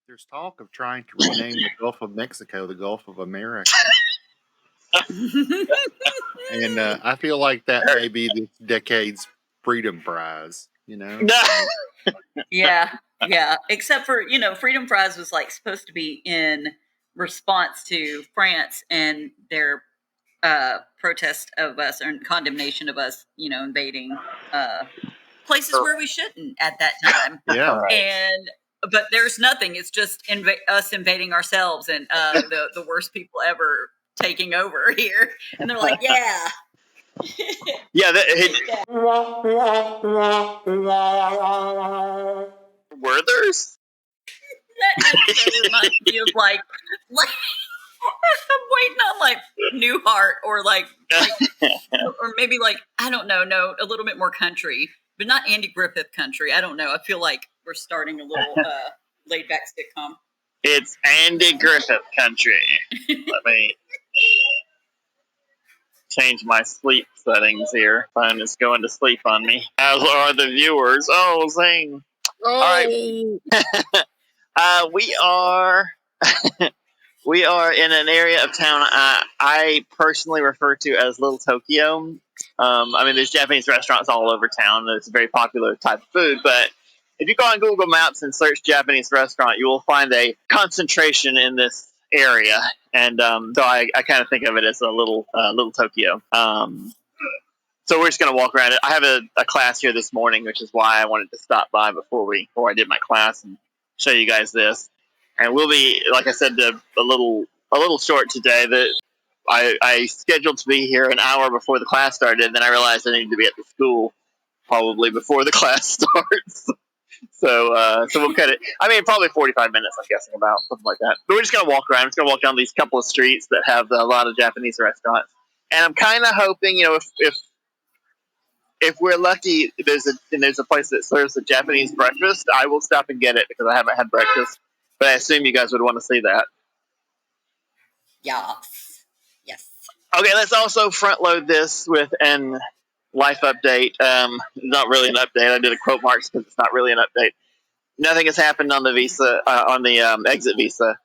There's talk of trying to rename the Gulf of Mexico the Gulf of America. And I feel like that may be this decade's Freedom Prize, Yeah. Except for, Freedom Prize was like supposed to be in response to France and their protest of us and condemnation of us, invading places where we shouldn't at that time. Yeah. But there's nothing. It's just us invading ourselves and the worst people ever taking over here. And they're like, yeah. Yeah. Werther's? That intro reminds me of like I'm waiting on like Newhart or or maybe like, I don't know, a little bit more country, but not Andy Griffith country. I don't know. I feel like we're starting a little laid back sitcom. It's Andy Griffith country. Let me change my sleep settings here. Phone is going to sleep on me. As are the viewers. Oh, zing. Oh. All right. We are in an area of town I personally refer to as Little Tokyo. There's Japanese restaurants all over town. It's a very popular type of food, but if you go on Google Maps and search Japanese restaurant, you will find a concentration in this area. And so I kind of think of it as a little Tokyo. So we're just going to walk around it. I have a class here this morning, which is why I wanted to stop by before I did my class and show you guys this. And we'll be, like I said, a little short today. That I scheduled to be here an hour before the class started, and then I realized I needed to be at the school probably before the class starts. So we'll cut it. Probably 45 minutes, I'm guessing, about something like that. But we're just gonna walk around. We're just gonna walk down these couple of streets that have a lot of Japanese restaurants, and I'm kind of hoping, if we're lucky, there's a place that serves a Japanese breakfast. I will stop and get it because I haven't had breakfast. But I assume you guys would want to see that. Yes. Okay, let's also front load this with an life update. Not really an update. I did a quote marks because it's not really an update. Nothing has happened on the visa, on the exit visa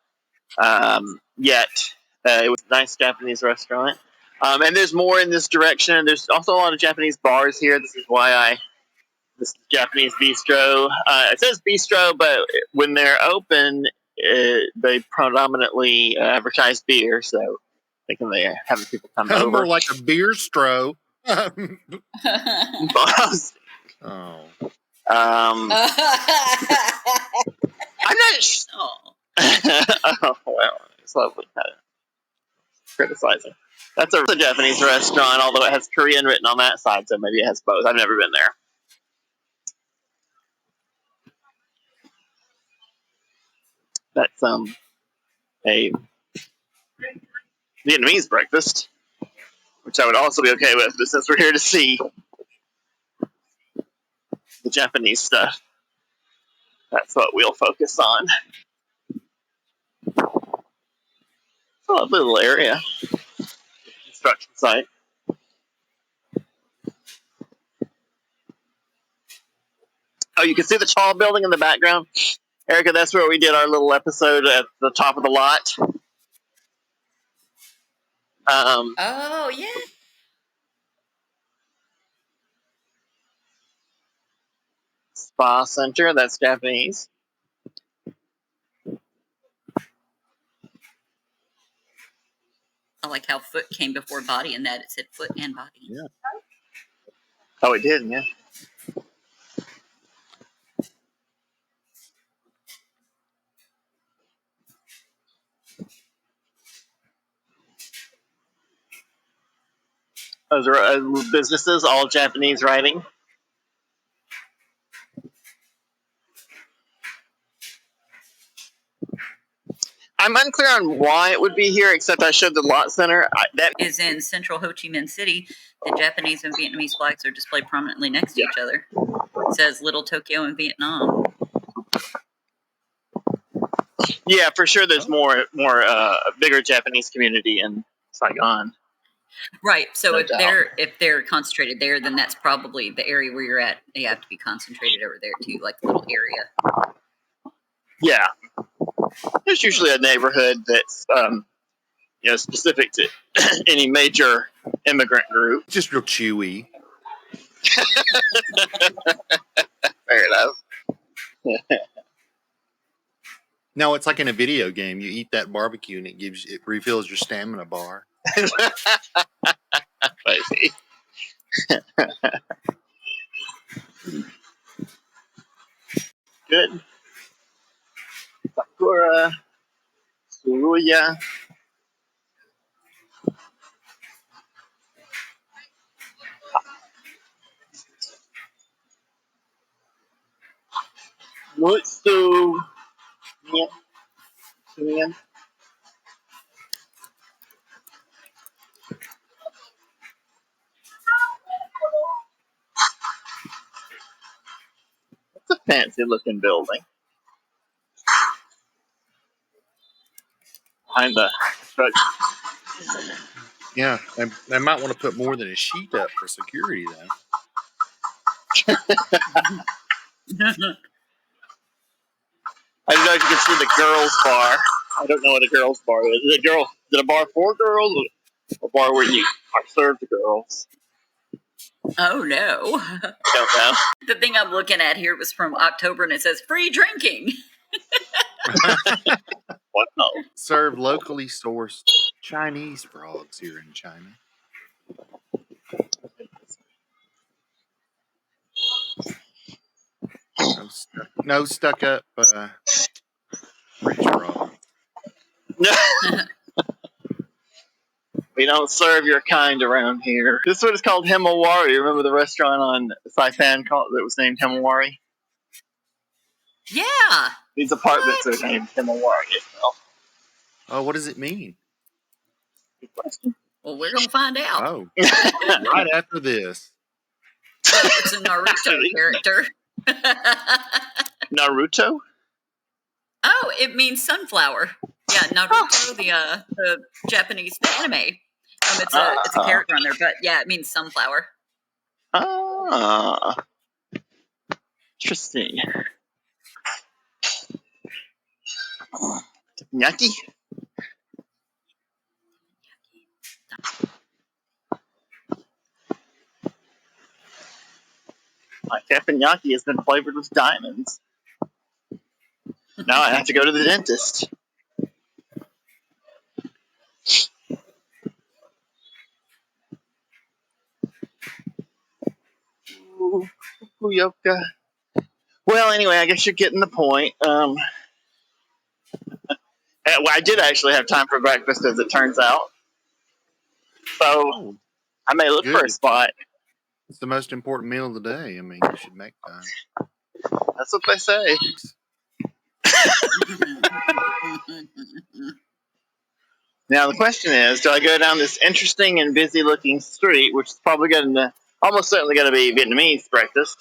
yet. It was a nice Japanese restaurant. And there's more in this direction. There's also a lot of Japanese bars here. This is this Japanese bistro. It says bistro, but when they're open, they predominantly advertise beer, so thinking they're having people come over. More like a beer stro. Oh. I'm not sure. Oh, well, it's lovely. Criticizing. That's a Japanese restaurant, although it has Korean written on that side, so maybe it has both. I've never been there. That's a Vietnamese breakfast, which I would also be okay with, but since we're here to see the Japanese stuff, that's what we'll focus on. It's a lovely little area. Construction site. Oh, you can see the tall building in the background. Erica, that's where we did our little episode at the top of the lot. Oh, yeah. Spa center, that's Japanese. I like how foot came before body and that it said foot and body. Yeah. Oh, it did, yeah. Those are businesses, all Japanese writing. I'm unclear on why it would be here, except I showed the lot center. That is in central Ho Chi Minh City. The Japanese and Vietnamese flags are displayed prominently next to each other. It says Little Tokyo in Vietnam. Yeah, for sure. There's more bigger Japanese community in Saigon. Right. So if they're concentrated there, then that's probably the area where you're at. They have to be concentrated over there too, like a little area. Yeah. There's usually a neighborhood that's specific to any major immigrant group. Just real chewy. Fair enough. No, it's like in a video game. You eat that barbecue and it refills your stamina bar. Spicy. Good. Sakura. Suruya. Mutsu. Mian. It's a fancy looking building. Behind the structure. Yeah, they might want to put more than a sheet up for security, though. I don't know if you can see the girls' bar. I don't know what a girls' bar is. Is it a bar for girls or a bar where you are served girls? Oh, no. Don't know. The thing I'm looking at here was from October, and it says free drinking. What? No. Serve locally sourced Chinese frogs here in China. No stuck up British frog. We don't serve your kind around here. This one is called Himawari. Remember the restaurant on Saipan that was named Himawari? Yeah. These apartments are named Himawari as well. Oh, what does it mean? Good question. Well, we're going to find out. Oh, right after this. Well, it's a Naruto character. Naruto? Oh, it means sunflower. Yeah, Naruto, the Japanese anime. It's a character on there, but yeah, it means sunflower. Ah, interesting. Teppanyaki? My teppanyaki has been flavored with diamonds. Now I have to go to the dentist. Ooh, Fukuoka. Well, anyway, I guess you're getting the point. Well, I did actually have time for breakfast, as it turns out. So I may look for a spot. It's the most important meal of the day. I mean, you should make time. That's what they say. Now the question is, do I go down this interesting and busy-looking street, which is probably almost certainly going to be Vietnamese breakfast,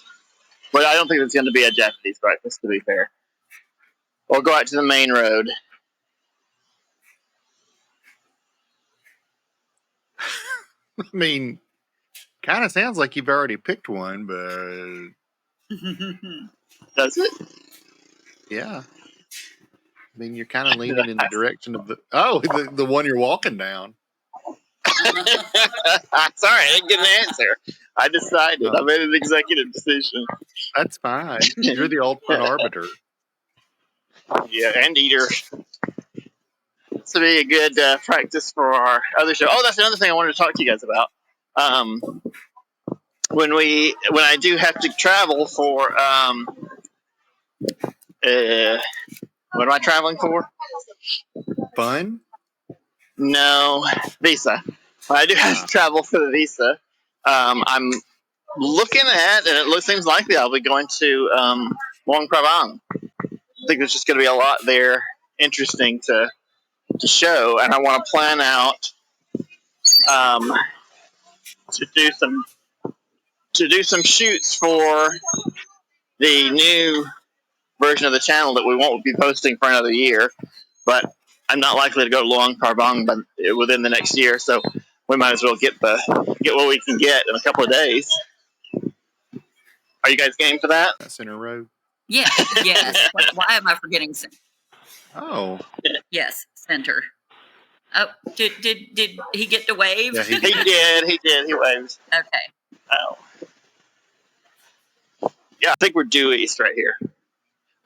but I don't think it's going to be a Japanese breakfast, to be fair. Or go out to the main road. I mean, kind of sounds like you've already picked one, but Does it? Yeah. I mean, you're kind of leaning in the direction of the one you're walking down. Sorry, I didn't get an answer. I decided. I made an executive decision. That's fine. You're the ultimate arbiter. Yeah, and eater. This will be a good practice for our other show. Oh, that's another thing I wanted to talk to you guys about. When I do have to travel for what am I traveling for? Fun? No, visa. When I do have to travel for the visa, I'm looking at, and it seems likely I'll be going to Luang Prabang. I think there's just going to be a lot there interesting to show, and I want to plan out to do some shoots for the new version of the channel that we won't be posting for another year. But I'm not likely to go to Luang Prabang within the next year, so we might as well get what we can get in a couple of days. Are you guys game for that? Center Road. Yeah, yes. Why am I forgetting? Oh, Yes, center. Oh, did he get to wave? yeah, He did. He waved. Okay. Oh. Yeah, I think we're due east right here.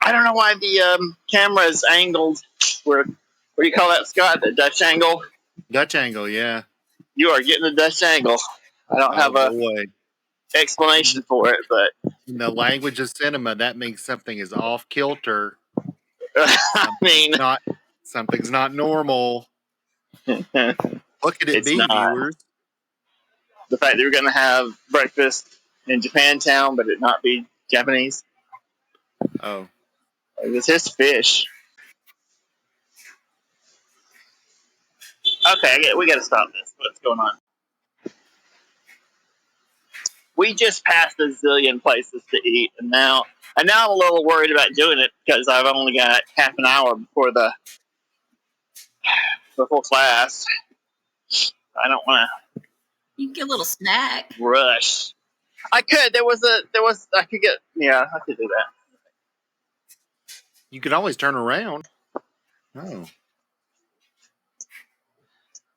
I don't know why the camera is angled. What do you call that, Scott? The Dutch angle? Dutch angle, yeah. You are getting the Dutch angle. I don't have a boy. explanation for it, but In the language of cinema, that means something is off kilter. I mean, Something's not normal. What could it it's be, not. viewers? The fact that we're going to have breakfast in Japantown, but it not be Japanese. Oh, It was his fish. Okay, we got to stop this. What's going on? We just passed a zillion places to eat, and now I'm a little worried about doing it because I've only got half an hour before the full class. I don't want You can get a little snack. to rush. I could. I could get. Yeah, I could do that. you could always turn around. Oh,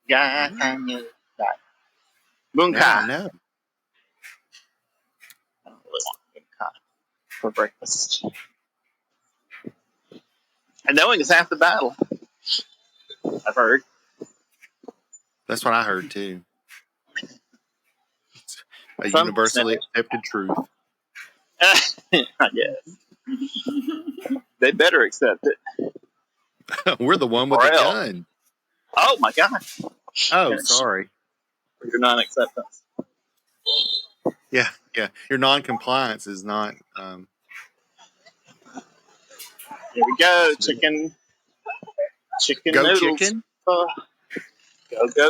Yeah, Moonkai. now I know. I don't really want moonkai for breakfast. And knowing is half the battle. I've heard. That's what I heard too. It's a Some universally accepted truth. I guess. They better accept it. We're the one with the Or else. gun. Oh my God. Oh, Yes. sorry. For your non-acceptance. Yeah. Your non-compliance is not. Here we go. Chicken Go noodles. chicken. Go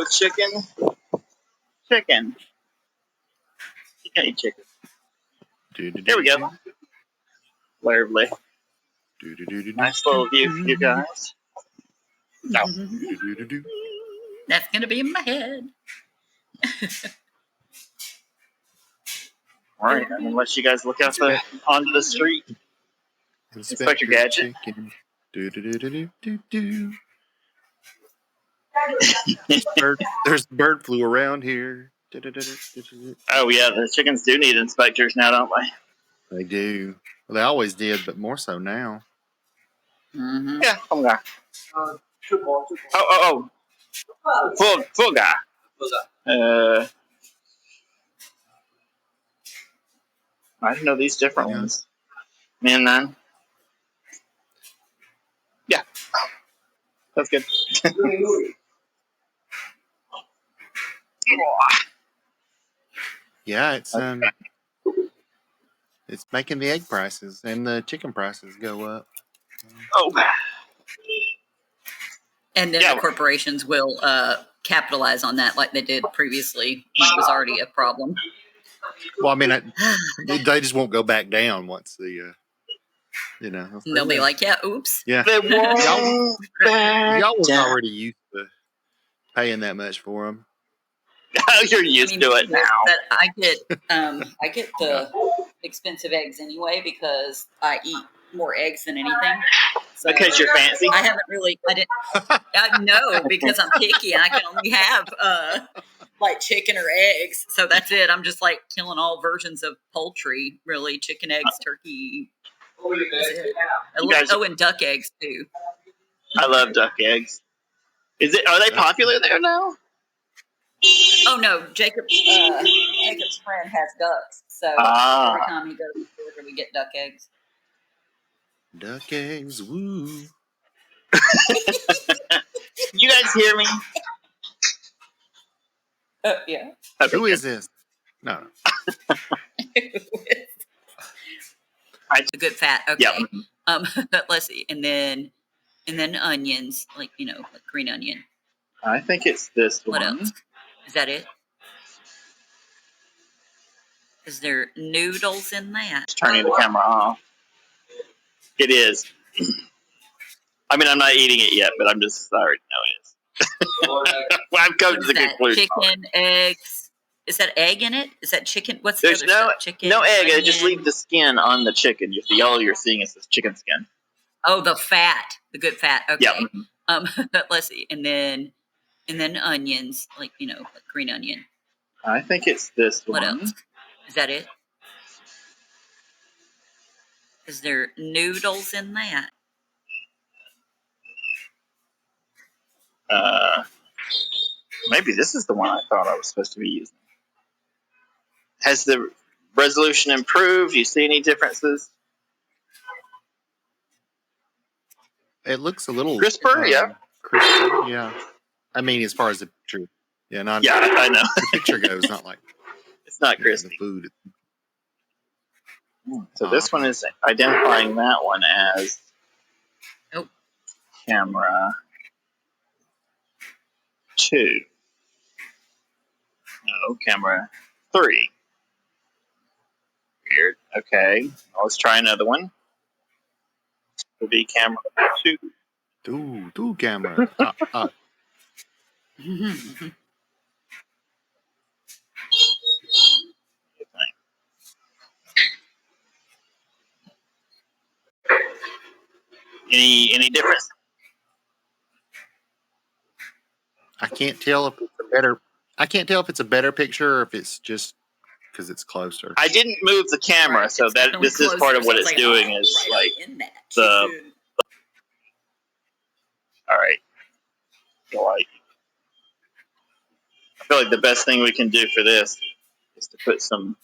chicken. Chicken. You can't eat chicken. Here we go. Lovely. Nice little view for you guys. No. That's gonna be in my head. All right. I'm gonna let you guys look out onto the street. Inspector Gadget. Chicken. There's bird flu around here. Oh yeah, the chickens do need inspectors now, don't they? They do. Well, they always did, but more so now. Mm-hmm. Yeah, full guy. Oh. Full guy. I didn't know these different ones. Man, nine. Yeah. That's good. Yeah, it's making the egg prices and the chicken prices go up. Oh. And then the corporations will capitalize on that like they did previously. It was already a problem. Well, I mean, they just won't go back down once the, They'll be like, yeah, oops. Yeah. They won't y'all was already used to paying that much for them. You're used to it now. I get the expensive eggs anyway because I eat more eggs than anything. So because you're fancy? I know because I'm picky and I can only have like chicken or eggs. So that's it. I'm just like killing all versions of poultry, really. Chicken, eggs, turkey. And duck eggs too. I love duck eggs. Are they popular there now? Oh no, Jacob's friend has ducks, so every time he goes to Georgia, we get duck eggs. Duck eggs, woo! You guys hear me? Yeah. Who is this? No. A good fat. Okay. Yeah. Let's see, and then onions, like green onion. I think it's this one. What else? Is that it? Is there noodles in that? Just turning the camera off. It is. I mean, I'm not eating it yet, but I'm just sorry. No, it is. I've come to the conclusion. Chicken, eggs. Is that egg in it? Is that chicken? What's There's the other stuff? Chicken, no egg. onion. Just leave the skin on the chicken. The yellow you're seeing is the chicken skin. Oh, the good fat. Okay. Yeah. Let's see, and then onions, like green onion. I think it's this What one. else? Is that it? Is there noodles in that? Maybe this is the one I thought I was supposed to be using. Has the resolution improved? You see any differences? It looks a little Crisper, yeah. Crisper, yeah. I mean, as far as the picture, yeah, not. Yeah, I know. The picture goes, not like it's not the crispy. food. So this one is identifying that one as camera 2. No, camera 3. Weird. Okay, let's try another one. Will be camera 2. Two camera. Any difference? I can't tell if it's a better. I can't tell if it's a better picture or if it's just because it's closer. I didn't move the camera, Right, so that this is part of what it's doing is right like in that the. All right. I feel like the best thing we can do for this is to put something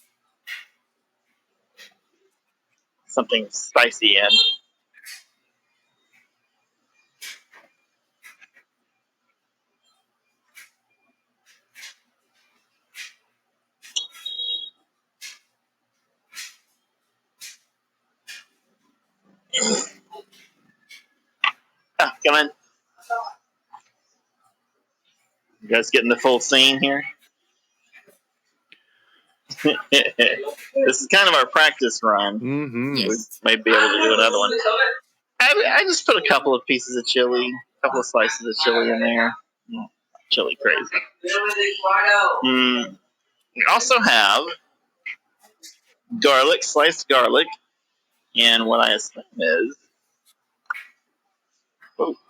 spicy in. Come on. You guys getting the full scene here? This is kind of our practice run. Mm-hmm. Yes. We may be able to do another one. I just put a couple of pieces of chili, a couple of slices of chili in there. Chili crazy. We also have garlic, sliced garlic, and what I assume is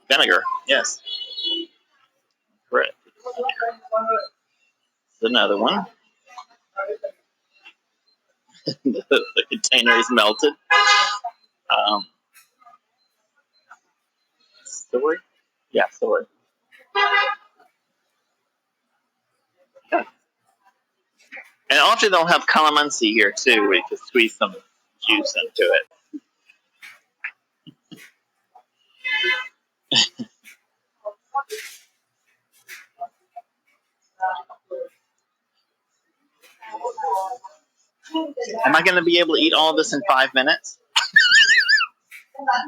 vinegar. Yes, correct. Another one. The container is melted. Story? Yeah, story. And often they'll have calamansi here too, where you can squeeze some juice into it. Am I going to be able to eat all of this in 5 minutes? I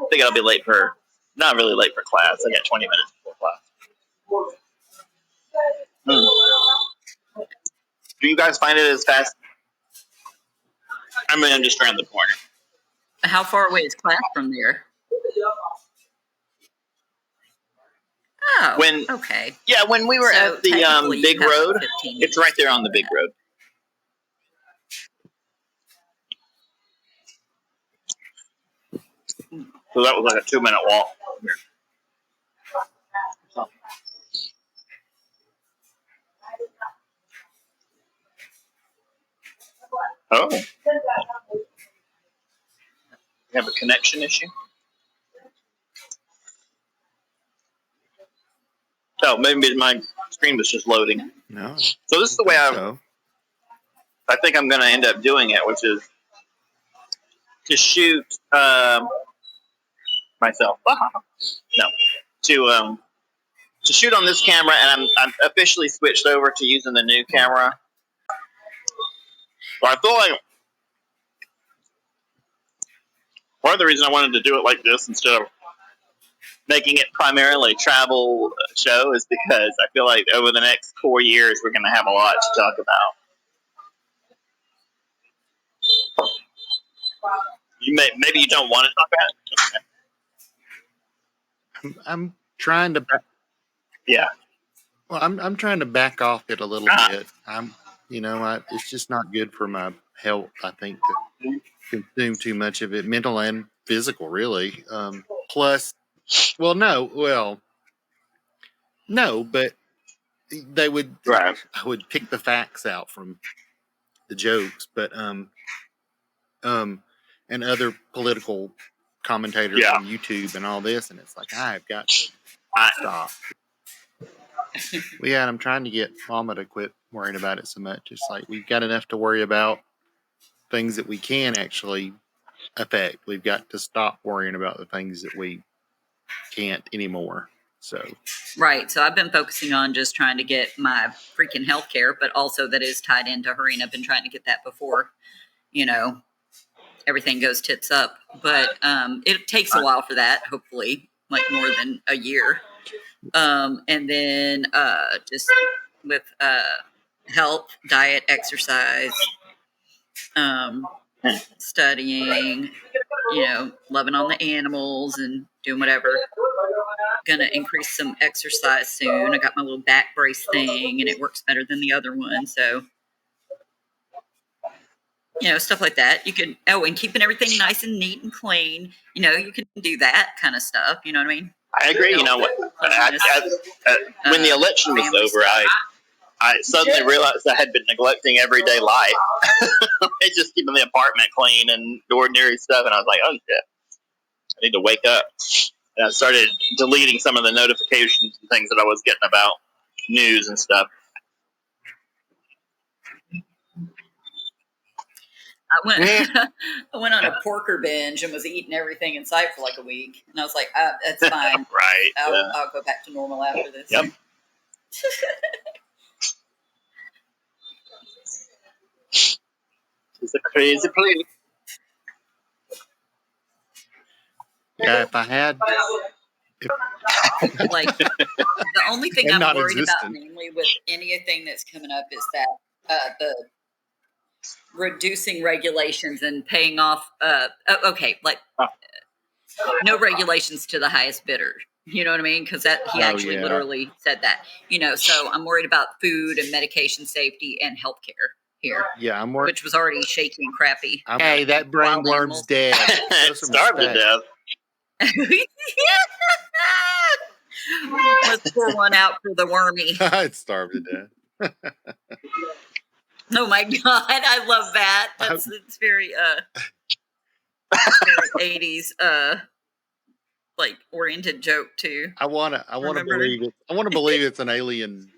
think I'll be late not really late for class. I got 20 minutes before class. Do you guys find it as fast? I'm just around the corner. How far away is class from there? Oh, okay. Yeah, when we were at the big road, it's right there on the big road. So that was like a 2-minute walk. Oh. You have a connection issue? Oh, maybe my screen was just loading. No. So this is the way I think I'm going to end up doing it, which is to shoot myself. No, to shoot on this camera, and I'm officially switched over to using the new camera. So I feel like part of the reason I wanted to do it like this instead of making it primarily a travel show is because I feel like over the next 4 years we're going to have a lot to talk about. Maybe you don't want to talk about it. I'm trying to. Yeah. Well, I'm trying to back off it a little bit. It's just not good for my health. I think to consume too much of it, mental and physical, really. Plus, no, but they would. Right. I would pick the facts out from the jokes, but and other political commentators Yeah. on YouTube and all this, and it's like I've got to stop. Well, yeah, and I'm trying to get Mama to quit worrying about it so much. It's like we've got enough to worry about things that we can actually affect. We've got to stop worrying about the things that we can't anymore. So Right. So I've been focusing on just trying to get my freaking health care, but also that is tied into hurrying up and trying to get that before, everything goes tits up. But it takes a while for that, hopefully, like more than a year. And then just with health, diet, exercise, studying, loving on the animals and doing whatever. Gonna increase some exercise soon. I got my little back brace thing and it works better than the other one. So, stuff like that. You can, and keeping everything nice and neat and clean. You can do that kind of stuff. You know what I mean? I agree. You know what? When the election was over, I suddenly realized I had been neglecting everyday life. Just keeping the apartment clean and ordinary stuff. And I was like, oh, shit. I need to wake up. And I started deleting some of the notifications and things that I was getting about news and stuff. I went on a porker binge and was eating everything in sight for like a week. And I was like, that's fine. Right. I'll go back to normal after this. Yep. It's a crazy place. yeah, if I had, like the only thing I'm worried about existent. mainly with anything that's coming up is that the reducing regulations and paying off no regulations to the highest bidder. You know what I mean? Because he actually literally said that. So I'm worried about food and medication safety and healthcare here. Yeah, I'm worried. Which was already shaky and crappy. Hey, that brain blur's dead. Starved to death. Let's pour one out for the wormy. It's starved to death. Oh my god, I love that. It's very very 80s like oriented joke too. I want to believe it. I want to believe it's an alien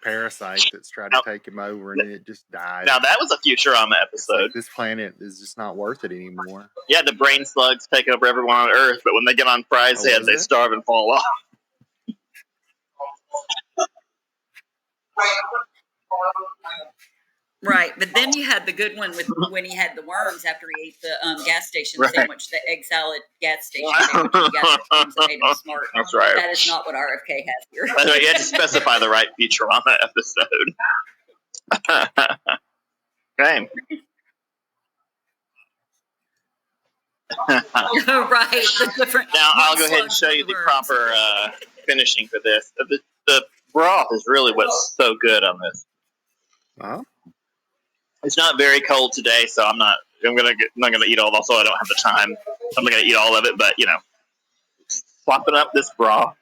parasite that's tried to take him over and then it just died. Now that was a Futurama episode. Like, this planet is just not worth it anymore. Yeah, the brain slugs take over everyone on Earth, but when they get on Fry's head, they starve and fall off. Right, but then you had the good one with when he had the worms after he ate the gas station sandwich, the egg salad gas station sandwich. He got the worms and made him smart. That's right. That is not what RFK has here. By the way, you had to specify the right Futurama episode. Okay. Right. The different. Now I'll go ahead and show you the proper finishing for this. The broth is really what's so good on this. Oh. It's not very cold today, so I'm not gonna eat all. Also, I don't have the time. I'm not gonna eat all of it, but swapping up this broth,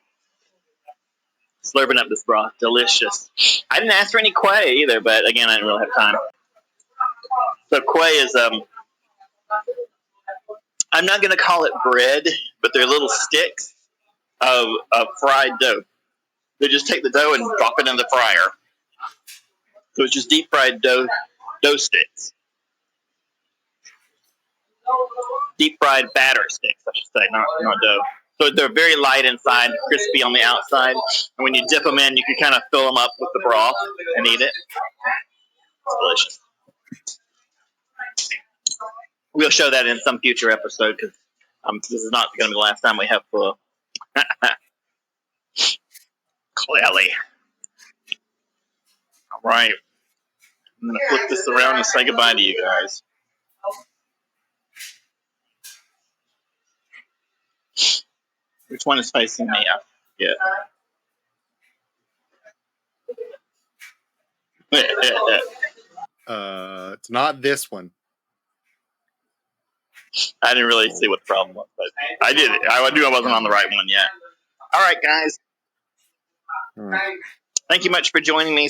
slurping up this broth, delicious. I didn't ask for any quay either, but again, I didn't really have time. So quay is I'm not gonna call it bread, but they're little sticks of fried dough. They just take the dough and drop it in the fryer. So it's just deep fried dough sticks. Deep fried batter sticks, I should say, not dough. So they're very light inside, crispy on the outside. And when you dip them in, you can kind of fill them up with the broth and eat it. It's delicious. We'll show that in some future episode because this is not going to be the last time we have pho. Clearly. All right. I'm going to flip this around and say goodbye to you guys. Which one is facing me? Yeah. It's not this one. I didn't really see what the problem was, but I did it. I knew I wasn't on the right one yet. All right, guys. Thank you much for joining me.